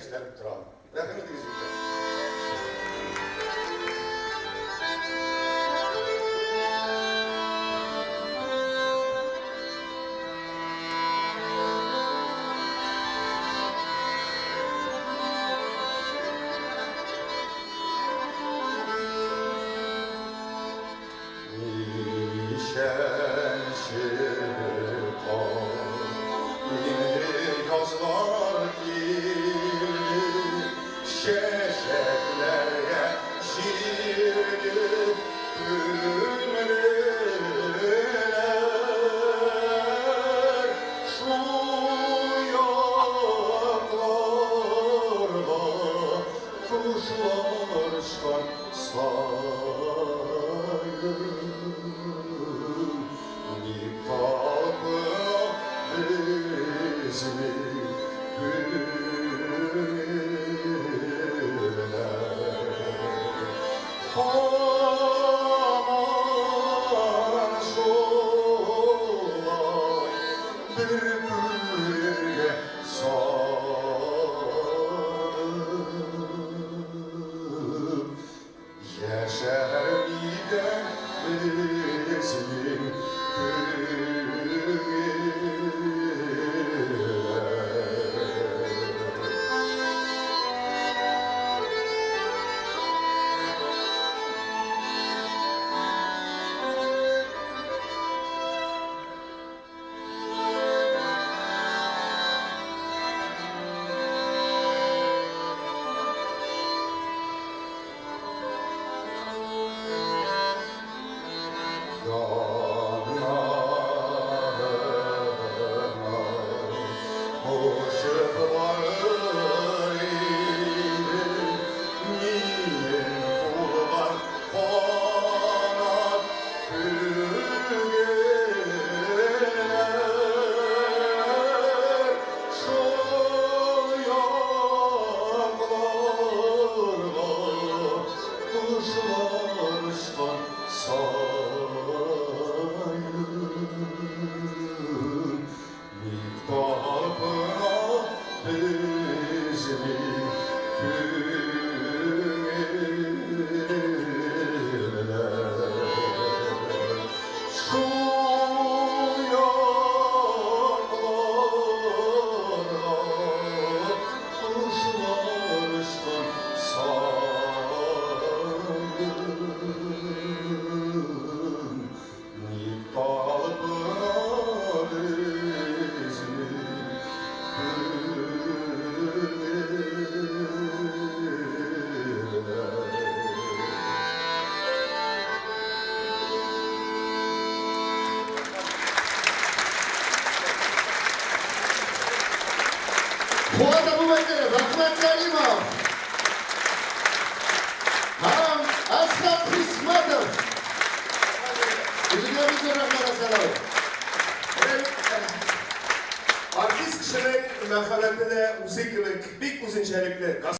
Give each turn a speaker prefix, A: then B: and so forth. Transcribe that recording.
A: işler duralım. Rahmet eylesin. Yazlar gibi şeşeklerle şirinip gülmeler şu yaklarda kuşlar çıkar sayın bir kapıya bizim aman şolay bülbülge sarıp yeşer giden bizim
B: Fuat Abubakarov, Rahmat Karimov, Haram Aslan Xismatov. Bizimle Rahmat Aslanov.
C: Artist kişilik merhametine müzik gibi bir uzunçelikli